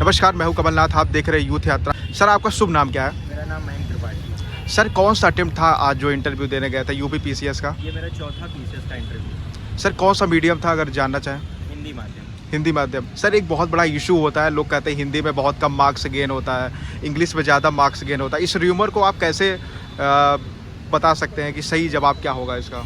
नमस्कार, मैं हूं कमलनाथ। आप देख रहे हैं यूथ यात्रा। सर, आपका शुभ नाम क्या है? मेरा नाम मयंक त्रिपाठी। सर, कौन सा अटेम्प्ट था आज जो इंटरव्यू देने गए थे यूपी पीसीएस का? ये मेरा चौथा पीसीएस का इंटरव्यू। सर, कौन सा मीडियम था अगर जानना चाहें? हिंदी माध्यम। हिंदी माध्यम। सर, एक बहुत बड़ा इशू होता है, लोग कहते हैं हिंदी में बहुत कम मार्क्स गेन होता है, इंग्लिश में ज़्यादा मार्क्स गेन होता है। इस र्यूमर को आप कैसे बता सकते हैं कि सही जवाब क्या होगा इसका?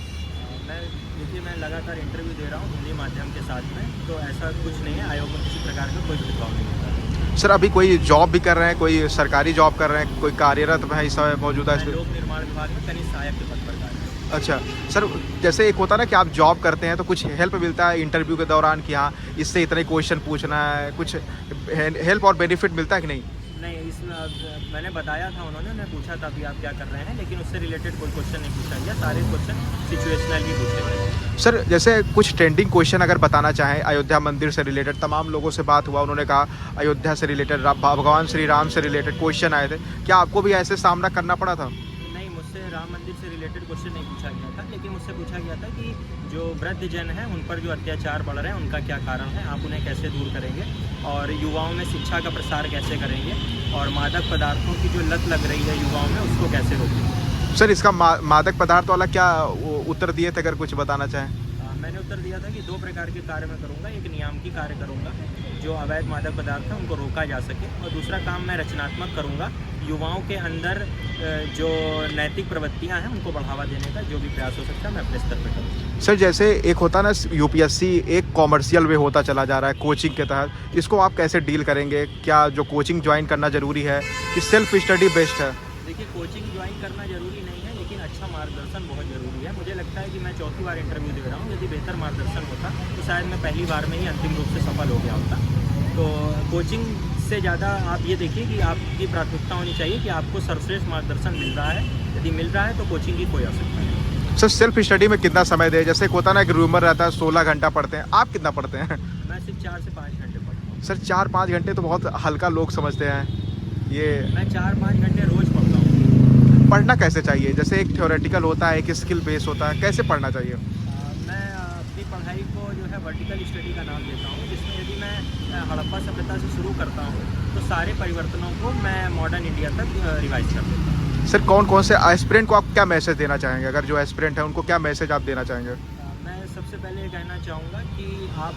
मैं लगातार इंटरव्यू दे रहा हूँ हिंदी माध्यम के साथ में, तो ऐसा कुछ नहीं है। आयोग में किसी प्रकार का कोई भेदभाव नहीं होता। सर, अभी कोई जॉब भी कर रहे हैं, कोई सरकारी जॉब कर रहे हैं, कोई कार्यरत है इस समय मौजूदा? मैं लोक निर्माण विभाग में कनिष्ठ सहायक के पद पर कार्य करता हूँ। अच्छा सर, जैसे एक होता है ना कि आप जॉब करते हैं तो कुछ हेल्प मिलता है इंटरव्यू के दौरान कि हाँ इससे इतने क्वेश्चन पूछना है, कुछ हेल्प और बेनिफिट मिलता है कि नहीं? नहीं, इसमें मैंने बताया था, उन्होंने पूछा था अभी आप क्या कर रहे हैं, लेकिन उससे रिलेटेड कोई क्वेश्चन नहीं पूछा गया। सारे क्वेश्चन सिचुएशनल ही पूछे गए। सर, जैसे कुछ ट्रेंडिंग क्वेश्चन अगर बताना चाहें अयोध्या मंदिर से रिलेटेड, तमाम लोगों से बात हुआ, उन्होंने कहा अयोध्या से रिलेटेड, भगवान श्री राम से रिलेटेड क्वेश्चन आए थे। क्या आपको भी ऐसे सामना करना पड़ा था? नहीं, मुझसे राम मंदिर से रिलेटेड क्वेश्चन नहीं पूछा गया था, लेकिन मुझसे पूछा गया था कि जो वृद्ध जन हैं उन पर जो अत्याचार बढ़ रहे हैं उनका क्या कारण है, आप उन्हें कैसे दूर करेंगे, और युवाओं में शिक्षा का प्रसार कैसे करेंगे, और मादक पदार्थों की जो लत लग रही है युवाओं में उसको कैसे रोकेंगे। सर, इसका मादक पदार्थ वाला क्या उत्तर दिए थे, अगर कुछ बताना चाहें? मैंने उत्तर दिया था कि 2 प्रकार के कार्य मैं करूँगा। एक नियामकी कार्य करूँगा, जो अवैध मादक पदार्थ हैं उनको रोका जा सके, और दूसरा काम मैं रचनात्मक करूँगा, युवाओं के अंदर जो नैतिक प्रवृत्तियाँ हैं उनको बढ़ावा देने का जो भी प्रयास हो सकता है मैं अपने स्तर पर करूँगा। सर, जैसे एक होता है ना यूपीएससी एक कॉमर्शियल वे होता चला जा रहा है कोचिंग के तहत, इसको आप कैसे डील करेंगे? क्या जो कोचिंग ज्वाइन करना ज़रूरी है कि सेल्फ स्टडी बेस्ट है? देखिए, कोचिंग ज्वाइन करना ज़रूरी नहीं है, लेकिन अच्छा मार्गदर्शन बहुत ज़रूरी है। मुझे लगता है कि मैं चौथी बार इंटरव्यू दे रहा हूँ, यदि बेहतर मार्गदर्शन होता तो शायद मैं पहली बार में ही अंतिम रूप से सफल हो गया होता। तो कोचिंग से ज़्यादा आप ये देखिए कि आपकी प्राथमिकता होनी चाहिए कि आपको सर्वश्रेष्ठ मार्गदर्शन मिल रहा है। यदि मिल रहा है तो कोचिंग की कोई आवश्यकता नहीं। सर, सेल्फ स्टडी में कितना समय दें? जैसे एक होता है ना कि रूमर रहता है 16 घंटा पढ़ते हैं, आप कितना पढ़ते हैं? मैं सिर्फ 4 से 5 घंटे पढ़ता हूँ। सर, 4-5 घंटे तो बहुत हल्का लोग समझते हैं ये। मैं 4-5 घंटे रोज़ पढ़ता हूँ। पढ़ना कैसे चाहिए? जैसे एक थ्योरेटिकल होता है, एक स्किल बेस होता है, कैसे पढ़ना चाहिए? मैं अपनी पढ़ाई को जो है वर्टिकल स्टडी का नाम देता हूँ, जिसमें यदि मैं हड़प्पा सभ्यता से शुरू करता हूँ तो सारे परिवर्तनों को मैं मॉडर्न इंडिया तक रिवाइज कर देता हूँ। सर, कौन कौन से एस्पिरेंट को आप क्या मैसेज देना चाहेंगे? अगर जो एस्पिरेंट है उनको क्या मैसेज आप देना चाहेंगे? मैं सबसे पहले ये कहना चाहूँगा कि आप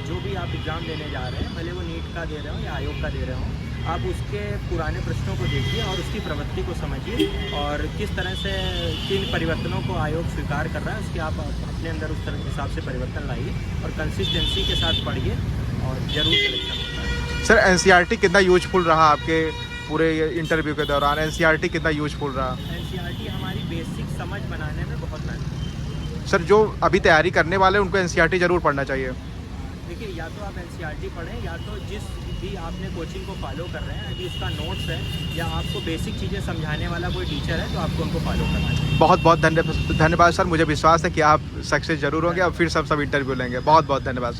जो भी आप एग्ज़ाम देने जा रहे हैं, भले वो नीट का दे रहे हो या आयोग का दे रहे हो, आप उसके पुराने प्रश्नों को देखिए और उसकी प्रवृत्ति को समझिए, और किस तरह से किन परिवर्तनों को आयोग स्वीकार कर रहा है उसके आप अपने अंदर उस तरह हिसाब से परिवर्तन लाइए, और कंसिस्टेंसी के साथ पढ़िए, और ज़रूर सिलेक्शन होता है। सर, एनसीईआरटी कितना यूजफुल रहा आपके पूरे इंटरव्यू के दौरान? एनसीईआरटी कितना यूजफुल रहा? एनसीईआरटी हमारी बेसिक समझ बनाने में बहुत महत्वपूर्ण। सर, जो अभी तैयारी करने वाले हैं उनको एनसीईआरटी ज़रूर पढ़ना चाहिए। देखिए, या तो आप एनसीईआरटी पढ़ें, या तो जिस भी आपने कोचिंग को फॉलो कर रहे हैं, यदि उसका नोट्स है या आपको बेसिक चीज़ें समझाने वाला कोई टीचर है तो आपको उनको फॉलो करना चाहिए। बहुत बहुत धन्यवाद सर, मुझे विश्वास है कि आप सक्सेस जरूर होंगे और फिर सब इंटरव्यू लेंगे। बहुत बहुत धन्यवाद।